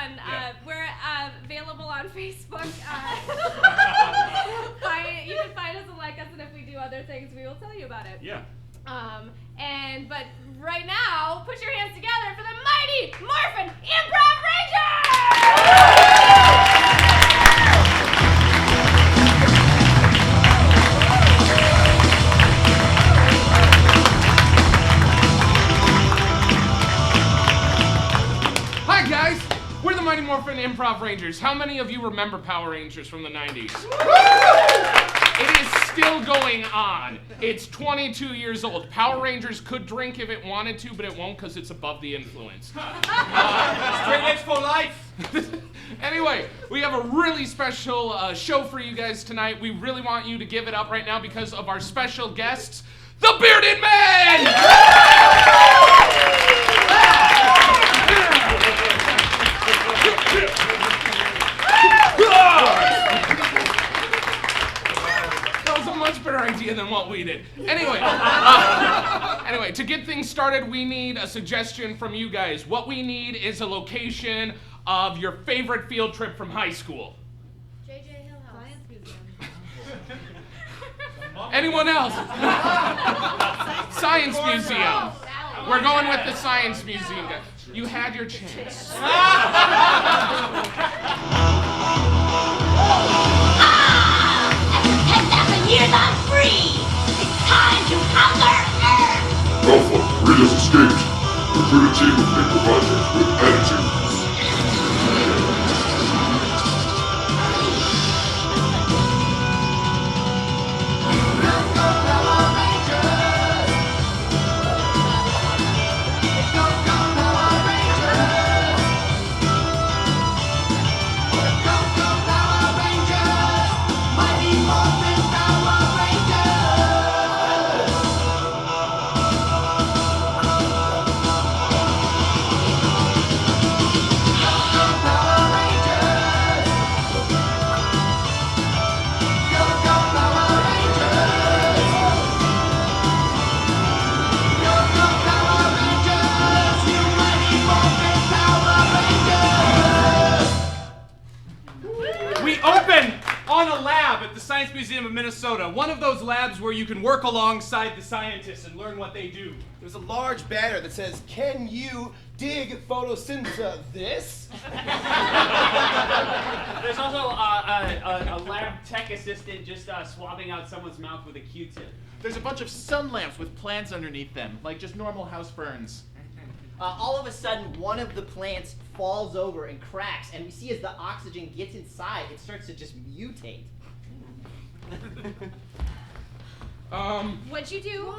fun. We're available on Facebook. You can find us and like us, and if we do other things, we will tell you about it. Yeah. But right now, put your hands together for the mighty Morphin Improv Rangers! Hi guys, we're the Mighty Morphin Improv Rangers. How many of you remember Power Rangers from the 90s? It is still going on. It's 22 years old. Power Rangers could drink if it wanted to, but it won't because it's above the influence. Straight edge for life. Anyway, we have a really special show for you guys tonight. We really want you to give it up right now because of our special guests, the Bearded Men! That was a much better idea than what we did. Anyway, to get things started, we need a suggestion from you guys. What we need is a location of your favorite field trip from high school. JJ Hill House. Science Museum. Anyone else? Science Museum. We're going with the Science Museum. You had your chance. 10,000 years on free! It's time to conquer Earth! Alpha, Rita's escaped. Recruit a team of improvisers with attitudes. Science Museum of Minnesota, one of those labs where you can work alongside the scientists and learn what they do. There's a large banner that says, "Can you dig photosynthesis?" There's also a lab tech assistant just swabbing out someone's mouth with a Q-tip. There's a bunch of sun lamps with plants underneath them, like just normal house ferns. All of a sudden, one of the plants falls over and cracks, and we see as the oxygen gets inside, it starts to just mutate. What'd you do?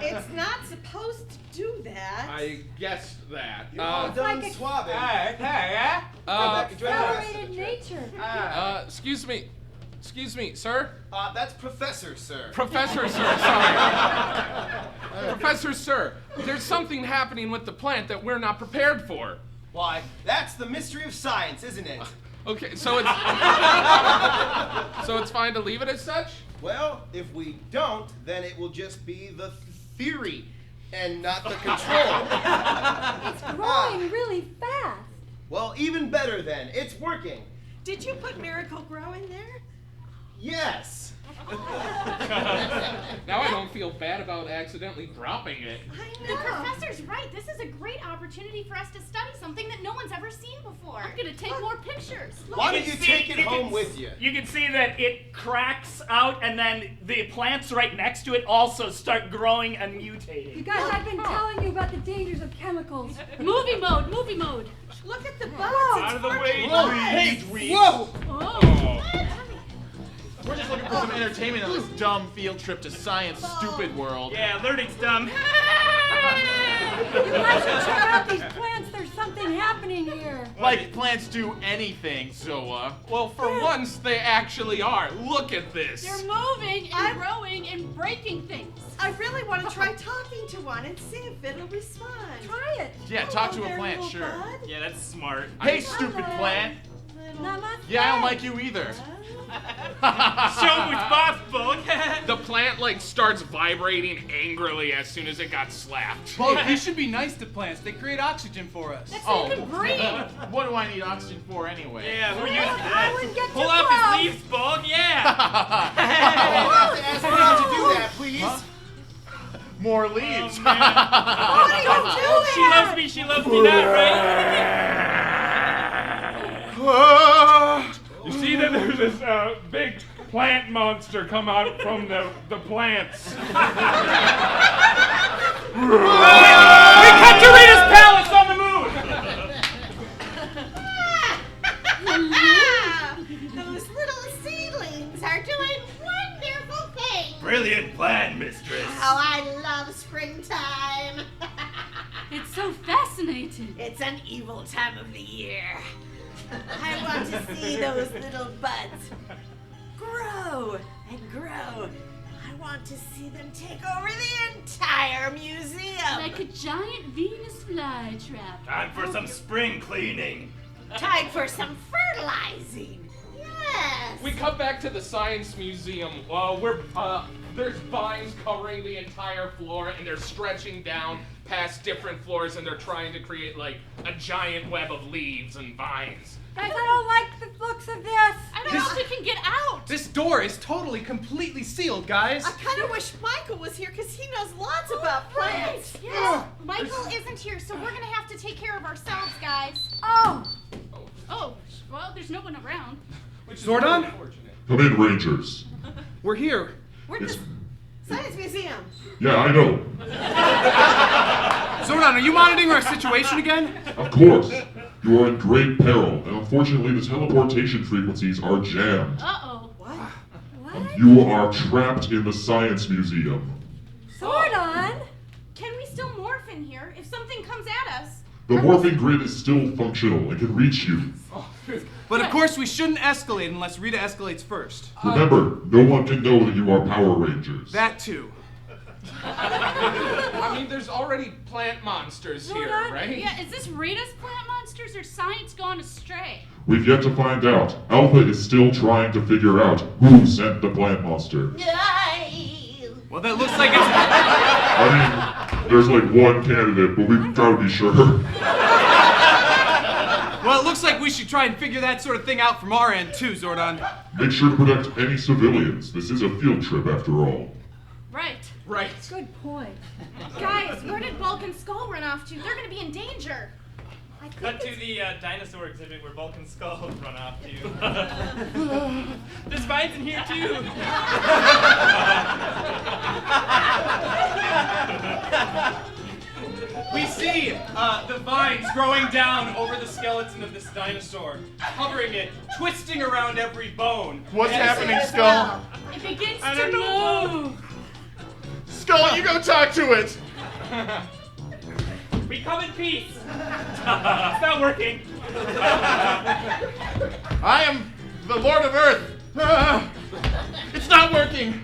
It's not supposed to do that. I guessed that. You're all done like swabbing. Accelerated nature. Excuse me, sir? That's Professor, sir. Professor, sir, sorry. Professor, sir, there's something happening with the plant that we're not prepared for. Why, that's the mystery of science, isn't it? Okay, so it's fine to leave it as such? Well, if we don't, then it will just be the theory and not the control. It's growing really fast. Well, even better then. It's working. Did you put Miracle Grow in there? Yes. Now I don't feel bad about accidentally dropping it. I The know. professor's right. This is a great opportunity for us to study something that no one's ever seen before. I'm gonna take more pictures. Why don't you take it home with you? You can see that it cracks out, and then the plants right next to it also start growing and mutating. You guys, I've been telling you about the dangers of chemicals. Movie mode, movie mode. Look at the bugs. Out of the way, Whoa, Dweebs. hey, whoa! We're just looking for some entertainment on this dumb field trip to science stupid world. Yeah, learning's dumb. You guys should check out these plants. There's something happening here. Like plants do anything, Zoa. Well, for once, they actually are. Look at this. They're moving and growing and breaking things. I really want to try talking to one and see if it'll respond. Try it. Yeah, talk to a plant, little sure. bud. Yeah, that's smart. Hey, stupid plant. Not much Yeah, I don't fun. like you either. Show with boss, Bulk. The plant like starts vibrating angrily as soon as it got slapped. Bulk, you should be nice to plants. They create oxygen for us. That's so you can breathe. What do I need oxygen for anyway? Yeah, who uses I this? wouldn't get Pull too up close. his leaves, Bulk. Yeah. Ask me not to do that, please. More leaves. What are you doing? She loves me not, right? You see that there's this big plant monster come out from the plants. We cut to Rita's palace on the moon! Those little seedlings are doing wonderful things. Brilliant plan, mistress. Oh, I love springtime. It's so fascinating. It's an evil time of the year. I want to see those little buds grow and grow. I want to see them take over the entire museum. Like a giant Venus flytrap. Time for some spring cleaning. Time for some fertilizing. Yes. We cut back to the science museum. There's vines covering the entire floor, and they're stretching down past different floors, and they're trying to create like a giant web of leaves and vines. Guys, I don't like the looks of this. I don't know if we can get out. This door is totally, completely sealed, guys. I kind of wish Michael was here because he knows lots about plants. Yes. Michael isn't here, so we're gonna have to take care of ourselves, guys. Oh. Oh, well, there's no one around. Which is Zordon? really unfortunate. Come in, Rangers. We're here. We're at the Science Museum. Yeah, I know. Zordon, are you monitoring our situation again? Of course. You are in great peril, and unfortunately the teleportation frequencies are jammed. Uh-oh. What? You are trapped in the Science Museum. Zordon. Can we still morph in here if something comes at us? The morphing grid is still functional and can reach you. But of course, we shouldn't escalate unless Rita escalates first. Remember, no one can know that you are Power Rangers. That too. I mean, there's already plant monsters here, right? Yeah, is this Rita's plant monsters or science gone astray? We've yet to find out. Alpha is still trying to figure out who sent the plant monster. Well, that looks like it's... I mean, there's like one candidate, but we've got to be sure. Well, it looks like we should try and figure that sort of thing out from our end too, Zordon. Make sure to protect any civilians. This is a field trip after all. Right. Right. Good point. Guys, where did Bulk and Skull run off to? They're gonna be in danger. Cut to the dinosaur exhibit where Bulk and Skull run off to. There's vines in here too. We see the vines growing down over the skeleton of this dinosaur, covering it, twisting around every bone. What's happening, Skull? It begins I to don't know. move. Skull, you go talk to it. We come in peace. It's not working. I am the Lord of Earth. It's not working.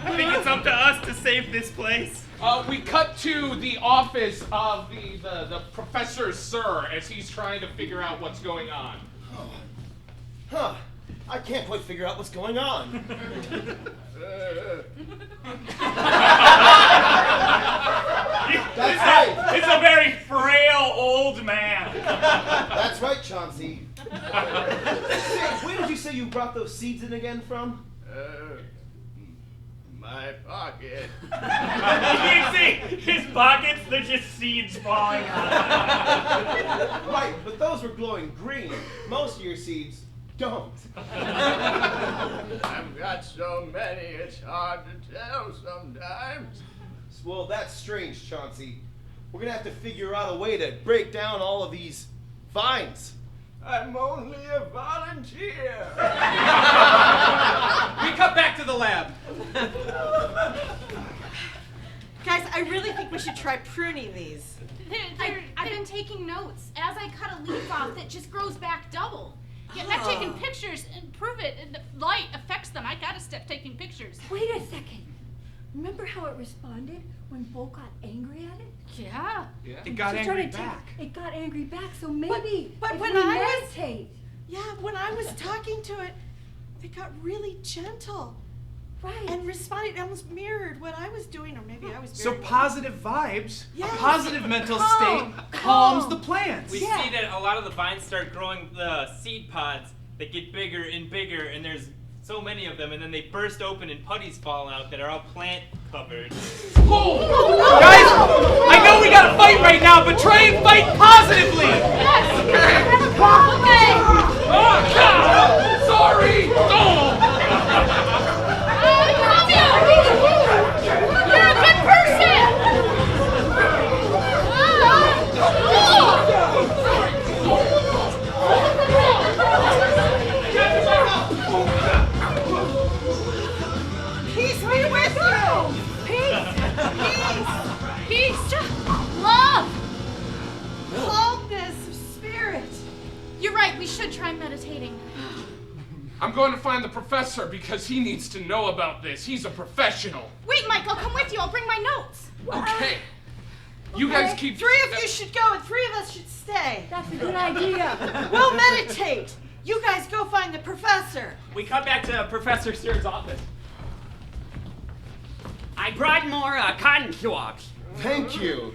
I think it's up to us to save this place. We cut to the office of the Professor Sir as he's trying to figure out what's going on. Huh. I can't quite figure out what's going on. That's right. It's a very frail old man. That's right, Chauncey. Say, where did you say you brought those seeds in again from? My pocket. You see, his pockets, they're just seeds falling out. Right, but those were glowing green. Most of your seeds don't. I've got so many, it's hard to tell sometimes. Well, that's strange, Chauncey. We're gonna have to figure out a way to break down all of these vines. I'm only a volunteer. We cut back to the lab. Guys, I really think we should try pruning these. I've been taking notes. As I cut a leaf off, it just grows back double. Yeah, I've taken pictures and prove it, and the light affects them. I gotta stop taking pictures. Wait a second. Remember how it responded when Bulk got angry at it? Yeah. It got angry It back. got angry back, so maybe but if when we I was- meditate. Yeah, when I was talking to it, they got really gentle. Right. And responded, almost mirrored what I was doing, or maybe I was So very positive vibes, Yes. a positive mental Calm, state calms calm. the plants. We see that a lot of the vines start growing the seed pods that get bigger and bigger, and there's so many of them, and then they burst open and putties fall out that are all plant covered. Guys, I know we gotta fight right now, but try and fight positively. Sorry! You're a good person! Peace be with you! Peace! Peace! Love! Calmness of spirit! You're right, we should try meditating. I'm going to find the professor because he needs to know about this. He's a professional. Wait, Mike, I'll come with you. I'll bring my notes. Okay. You guys keep... Three of you should go and three of us should stay. That's a good idea. We'll meditate. You guys go find the professor. We cut back to Professor Stern's office. I brought more cotton swabs. Thank you.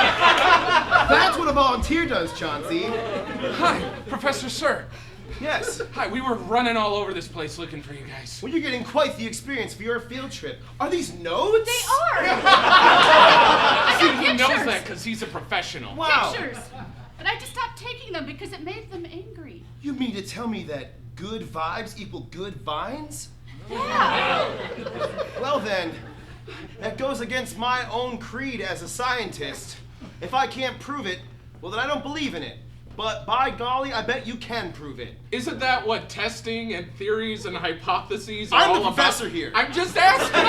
That's what a volunteer does, Chauncey. Hi, Professor Sir. Yes. Hi, we were running all over this place looking for you guys. Well, you're getting quite the experience for your field trip. Are these notes? They are! See, he knows that because he's a professional. Wow. Pictures. But I just stopped taking them because it made them angry. You mean to tell me that good vibes equal good vines? Yeah. Well then, that goes against my own creed as a scientist. If I can't prove it, well then I don't believe in it. But by golly, I bet you can prove it. Isn't that what testing and theories and hypotheses are I'm all the about? professor here. I'm just asking.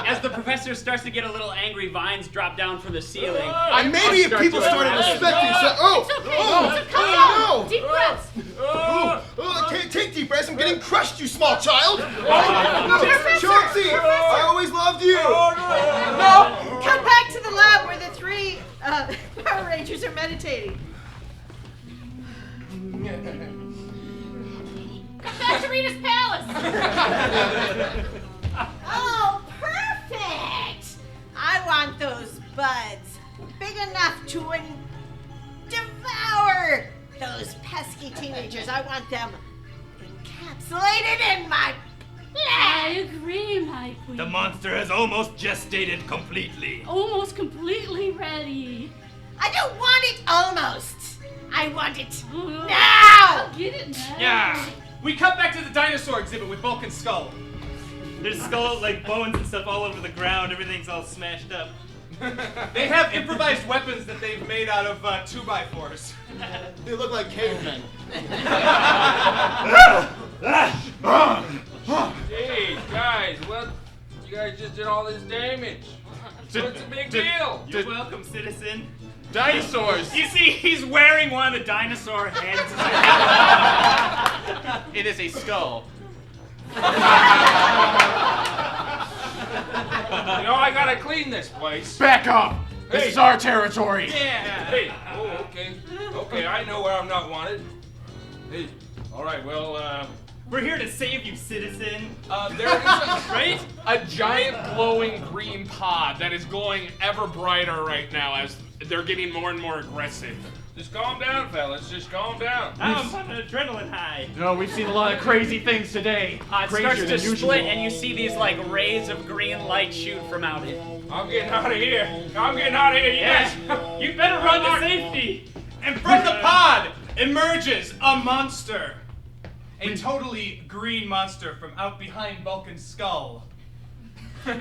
As the professor starts to get a little angry, vines drop down from the ceiling. And maybe if people started respecting It's okay. Calm down. Deep breaths. Take deep breaths. I'm getting crushed, you small child. Professor, Chauncey, I always loved you. Come back to the lab where the three Power Rangers are meditating. Come back to Rita's palace. Oh, perfect! I want those buds. Big enough to devour those pesky teenagers. I want them encapsulated in my I agree, my queen. The monster has almost gestated completely. Almost completely ready. I don't want it almost. I want it Now! now! Get it now. Yeah. We cut back to the dinosaur exhibit with Bulk and Skull. There's skull, like bones and stuff all over the ground. Everything's all smashed up. They have improvised weapons that they've made out of 2x4s. They look like cavemen. Hey, guys, what? You guys just did all this damage. What's the big deal? You're welcome, citizen. Dinosaurs! You see, he's wearing one of the dinosaur heads. It is a skull. You know, I gotta clean this place. Back up! This Hey. is our territory! Yeah. Hey. Oh, okay. Okay, I know where I'm not wanted. Hey. All right. Well, We're here to save you, citizen. There is Right? a giant glowing green pod that is glowing ever brighter right now as they're getting more and more aggressive. just calm down, fellas. Just calm down. I'm on an adrenaline high. No, we've seen a lot of crazy things today. It Crazier starts to than usual. split, and you see these like rays of green light shoot from out it. I'm getting out of here. I'm getting out of here. Yes. You better run to safety. And from the pod emerges a monster. A totally green monster from out behind Vulcan's skull. From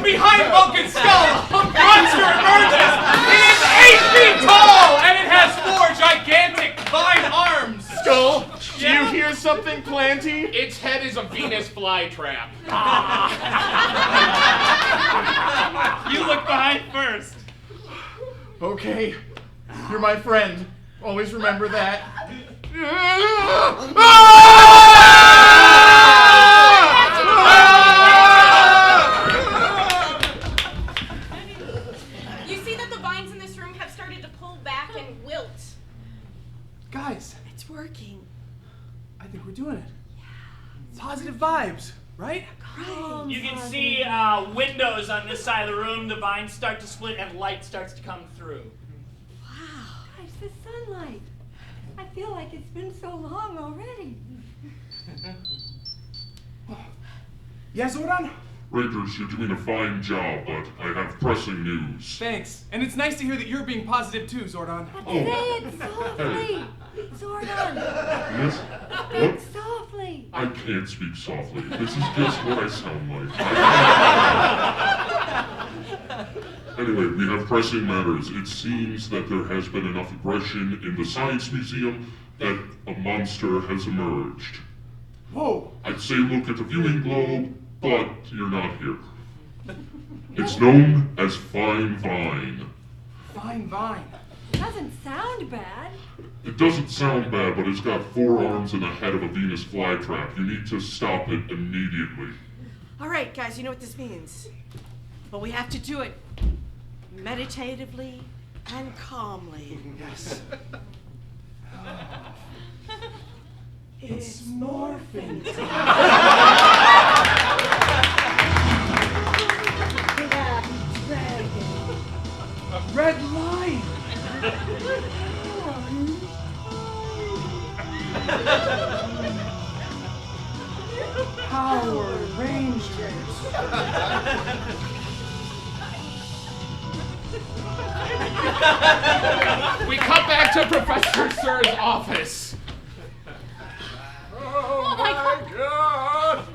behind Vulcan's skull, a monster emerges! It is 8 feet tall, and it has 4 gigantic vine arms! Skull, do you hear something planty? Its head is a Venus flytrap. You look behind first. Okay, you're my friend. Always remember that. You see that the vines in this room have vibes, right? You can see windows on this side of the room. The vines start to split and light starts to come through. Gosh, the sunlight. I feel like it's been so long already. Yeah, Zordon? Rangers, you're doing a fine job, but I have pressing news. Thanks. And it's nice to hear that you're being positive too, Zordon. Say it softly. Zordon. Yes? Speak What? softly. I can't speak softly. This is just what I sound like. Anyway, we have pressing matters. It seems that there has been enough aggression in the Science Museum that a monster has emerged. Whoa. I'd say look at the viewing globe, but you're not here. It's known as Fine Vine. Fine vine. Doesn't sound bad. It doesn't sound bad, but it's got 4 arms and the head of a Venus flytrap. You need to stop it immediately. All right, guys, you know what this means. But we have to do it meditatively and calmly. Yes. It's morphing. A red line. Power Rangers. We cut back to Professor Sir's office. Oh my God!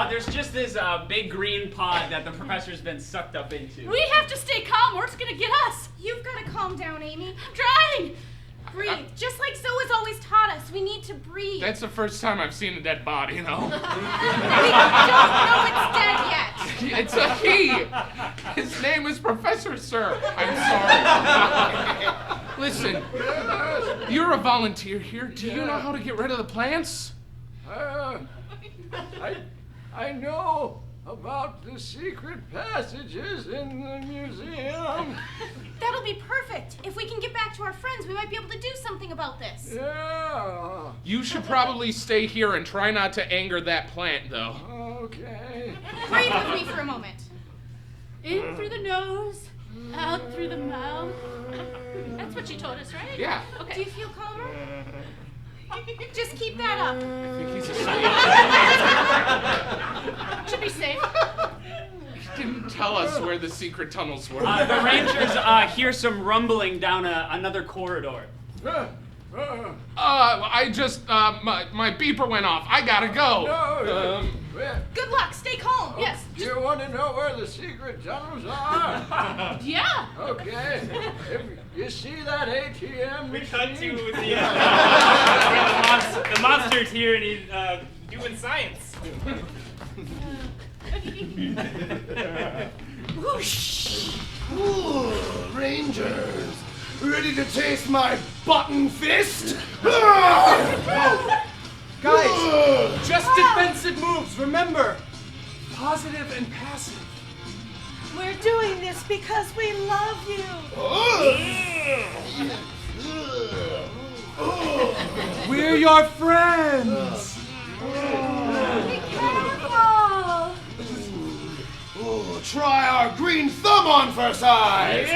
There's just this big green pod that the professor's been sucked up into. We have to stay calm or it's gonna get us. You've got to calm down, Amy. I'm trying. Breathe. Just like Zoe's always taught us. We need to breathe. That's the first time I've seen a dead body, you know? We don't know it's dead yet. It's a he. His name is Professor Sir. I'm sorry. Listen, you're a volunteer here. Do you know how to get rid of the plants? I know about the secret passages in the museum. That'll be perfect. If we can get back to our friends, we might be able to do something about this. Yeah. You should probably stay here and try not to anger that plant, though. Okay. Breathe with me for a moment. In through the nose, out through the mouth. That's what you told us, right? Yeah. Okay. Do you feel calmer? Just keep that up. I think he's asleep. Should be safe. He didn't tell us where the secret tunnels were. The Rangers hear some rumbling down another corridor. I just, my beeper went off. I gotta go. Good luck. Stay calm. Yes. Do you want to know where the secret tunnels are? Yeah. Okay. If you see that ATM We machine? cut to the monster's here and he's doing science. Ooh, Rangers, ready to taste my button fist? Guys, just defensive moves, remember. Positive and passive. We're doing this because we love you. We're your friends. Be careful. Ooh, try our green thumb on for size.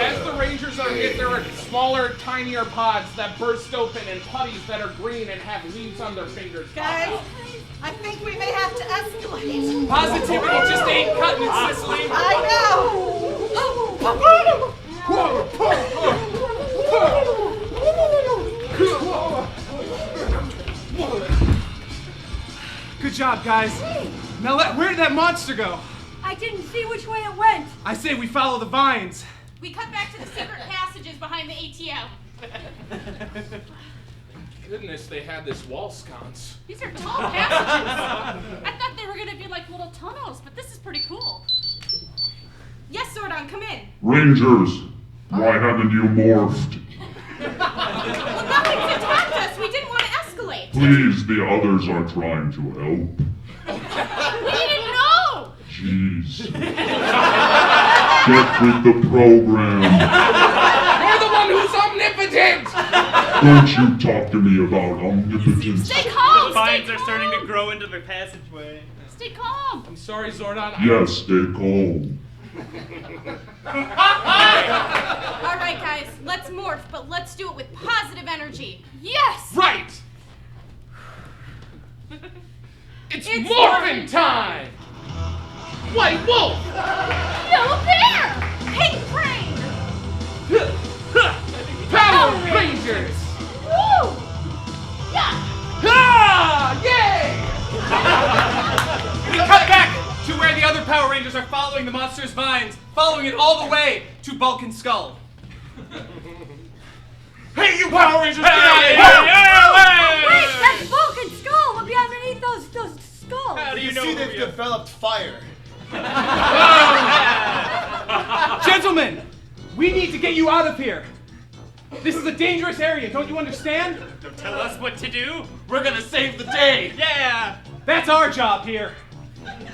As the Rangers are hit, there are smaller, tinier pods that burst open and putties that are green and have leaves on their fingers. Guys, I think we may have to escalate. Positivity just ain't cutting it, Cicely. I Good job, guys. Now, where did that monster go? I didn't see which way it went. I say we follow the vines. We cut back to the secret passages behind the ATM. Goodness, they had this wall sconce. These are tall passages. I thought they were going to be like little tunnels, but this is pretty cool. Yes, Zordon, come in. Rangers, why haven't you morphed? Well, nothing's attacked us. We didn't want to escalate. Please, the others are trying to help. We didn't know. Jeez. Get with the program. You're the one who's omnipotent! Don't you talk to me about omnipotence. Stay calm! The vines are starting to grow into the passageway. Stay calm! I'm sorry, Zordon. Yes, stay calm. Alright, guys, let's morph, but let's do it with positive energy. Yes! Right! It's morphin' time! White wolf! Yellow bear! Pink brain! Power Rangers! Woo! Yeah! Ah! Yay! We cut back to where the other Power Rangers are following the monster's vines, following it all the way to Bulk Skull. Hey, you Power Rangers! Wait, that's Vulcan skull! What be underneath those skulls? How do you know See, who they've we are? developed fire. Gentlemen, we need to get you out of here. This is a dangerous area, don't you understand? Don't tell us what to do. We're gonna save the day. Yeah. That's our job here.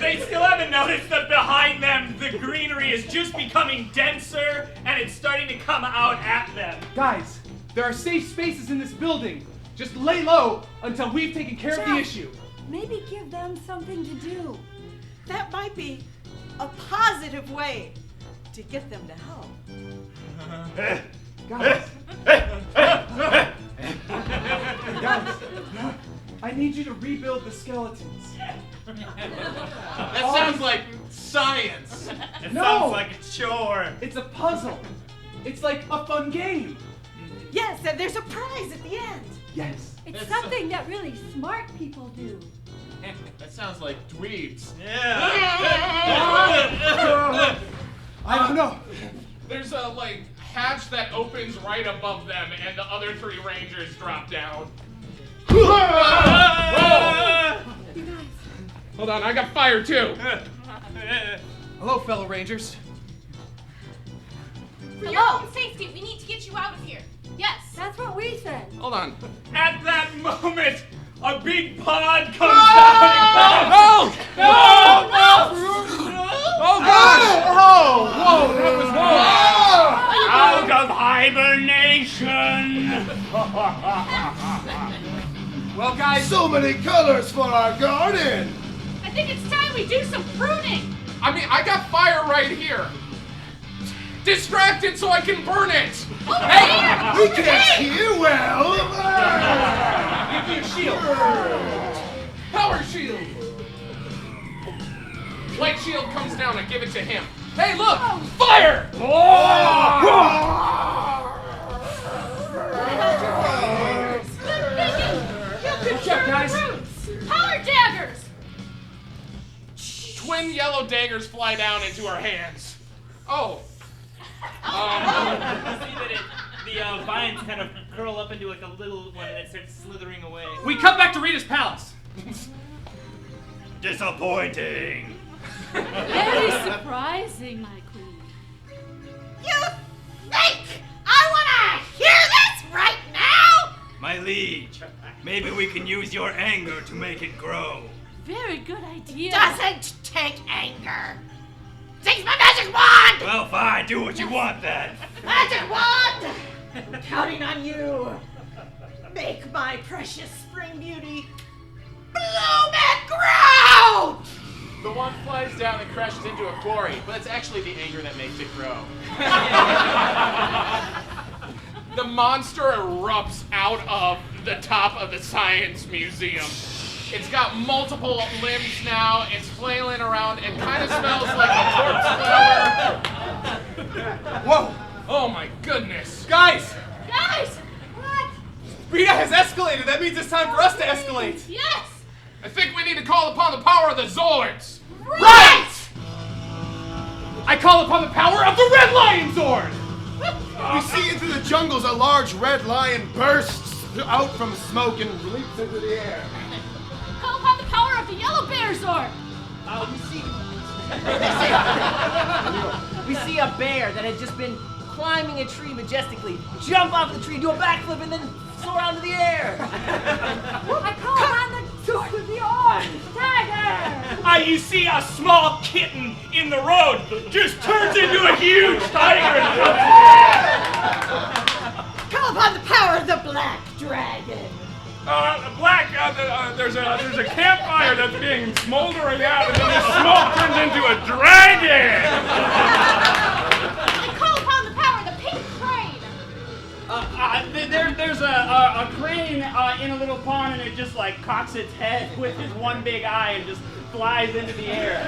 They still haven't noticed that behind them, the greenery is just becoming denser and it's starting to come out at them. Guys, there are safe spaces in this building. Just lay low until we've taken care of the Jeff. issue. Maybe give them something to do. That might be a positive way to get them to help. Guys. Guys, I need you to rebuild the skeletons. That sounds like science. It No. sounds like a chore. It's a puzzle. It's like a fun game. Yes, and there's a prize at the end. Yes. It's something that really smart people do. That sounds like dweebs. I don't know. There's a, hatch that opens right above them, and the other 3 Rangers drop down. Whoa! Hold on, I got fire too. Hello, fellow Rangers. For your own safety, we need to get you out of here. Yes. That's what we said. Hold on. At that moment, a big pod comes No! down. No! Oh gosh! Oh! Whoa! That was Out of hibernation. Well, guys. So many colors for our garden. I think it's time we do some pruning. I mean, I got fire right here. Distracted so I can burn it. Hey! We can't hear well. Give me a shield. Power shield. Light shield comes down, I give it to him. Hey, look! Fire! Good job, guys. Power daggers! Twin yellow daggers fly down into our hands. Oh. You see that the vines kind of curl up into like a little one and it starts slithering away. We cut back to Rita's palace. Disappointing. Very surprising, my queen. You think I want to hear this right now? My liege, maybe we can use your anger to make it grow. Very good idea. Doesn't take anger. Takes my magic wand! Well, fine, do what you want then. Magic wand! Counting on you. Make my precious spring beauty Bloom and grow! The one flies down and crashes into a quarry, but it's actually the anger that makes it grow. The monster erupts out of the top of the Science Museum. It's got multiple limbs now, it's flailing around, and kind of smells like a corpse flower. Whoa! Oh my goodness. Guys! Guys! What? Rita has escalated. That means it's time for us to escalate. Yes! I think we need to call upon the power of the Zords. Right! I call upon the power of the Red Lion Zord! We see into the jungles a large red lion bursts out from smoke and leaps into the air. Call upon the power of the Yellow Bear Zord! We see a bear that had just been climbing a tree majestically, jump off the tree, do a backflip, and then soar out into the air. I call on the sword of the orange tiger! You see a small kitten in the road just turns into a huge tiger and Call call upon the power of the black dragon. There's a campfire that's being smoldering out, and then the smoke turns into a dragon! I call upon the power of the pink crane. There's a crane in a little pond, and it just like cocks its head with his one big eye and just flies into the air.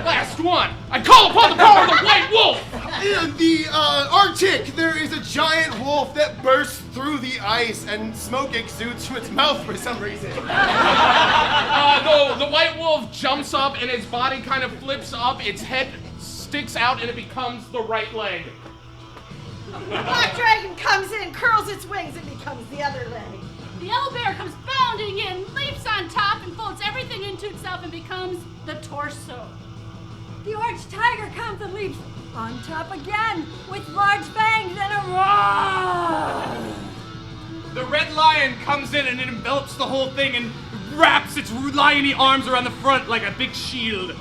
Last one. I call upon the power of the white wolf. In the Arctic, there is a giant wolf that bursts through the ice and smoke exudes from its mouth for some reason. The white wolf jumps up and its body kind of flips up, its head sticks out, and it becomes the right leg. The black dragon comes in, curls its wings, and becomes the other leg. The yellow bear comes bounding in, leaps on top, and folds everything into itself and becomes the torso. The orange tiger comes and leaps on top again with large fangs and a roar. The red lion comes in and it envelops the whole thing and wraps its liony arms around the front like a big shield.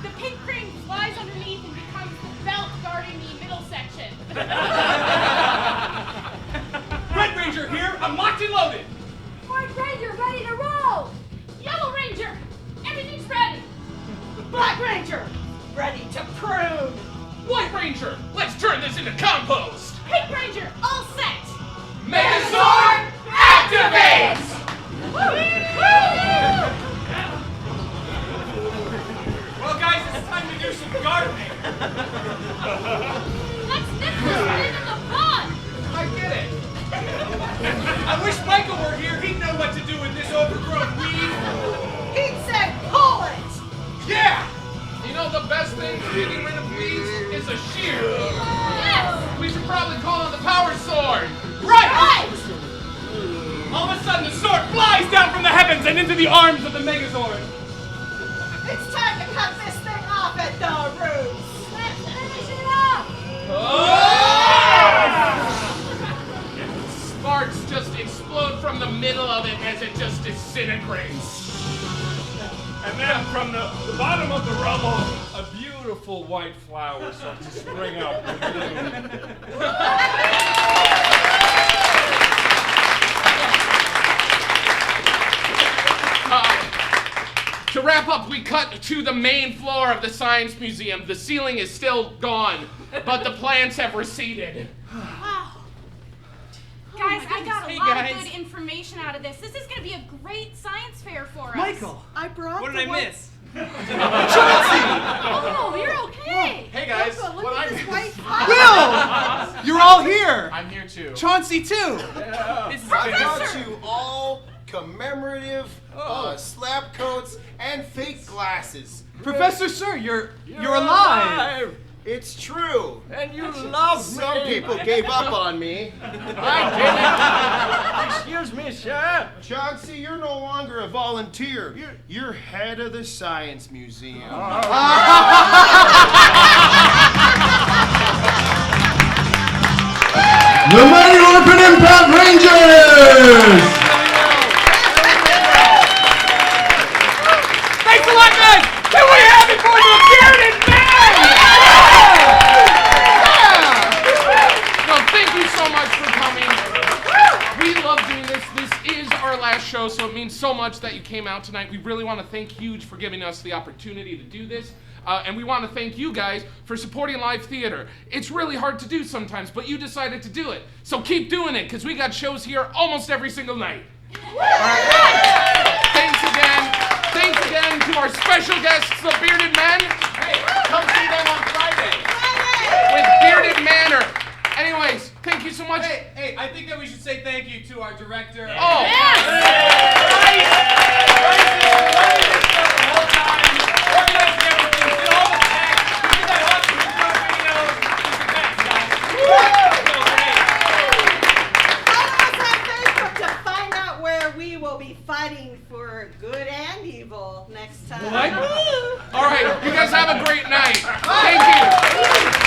The pink crane flies underneath and becomes the belt guarding the middle section. Red Ranger here, I'm locked and loaded. Orange Ranger ready to roll. Yellow Ranger, everything's ready. Black Ranger, ready to prune. White Ranger, let's turn this into compost. Pink Ranger, all set. Megazord, activate! Well, guys, it's time to do some gardening. Let's nip this thing in the bud. I get it. I wish Michael were here. He'd know what to do with this overgrown weed. He'd say, pull it. Yeah! You know the best thing for getting rid of weeds is a shear. Yes! We should probably call on the power sword. Right! All of a sudden, the sword flies down from the heavens and into the arms of the Megazord. It's time to cut this thing off at the roots. Let's finish it off. Sparks just explode from the middle of it as it just disintegrates. And then from the bottom of the rubble, a beautiful white flower starts to spring up. To wrap up, we cut to the main floor of the Science Museum. The ceiling is still gone, but the plants have receded. Wow. Guys, I got a lot of good information out of this. This is going to be a great science fair for us. Michael, I brought What did I miss? Oh, you're okay. Hey guys, Look what at I this white missed. flower. Will! You're all here! I'm here too. Chauncey, too! This is I got you all commemorative slap coats and fake glasses. Professor Sir, you're alive. It's true. And you love me. Some people gave up on me. I didn't. Excuse me, sir. Chauncey, you're no longer a volunteer. You're head of the Science Museum. The Mighty Morphin Improv Rangers! Thanks a lot, guys! Can we have it for the bearded man? Well, thank you so much for coming. We love doing this. This is our last show, so it means so much that you came out tonight. We really want to thank Huge for giving us the opportunity to do this. And we want to thank you guys for supporting live theater. It's really hard to do sometimes, but you decided to do it. So keep doing it, because we got shows here almost every single night. All right. Thanks again to our special guests, the Bearded Men. Hey, come see them on Friday. With Bearded Manor. Anyways, thank you so much. Hey, I think that we should say thank you to our director. Oh! Fighting for good and evil next time. What? All right, you guys have a great night. Thank you.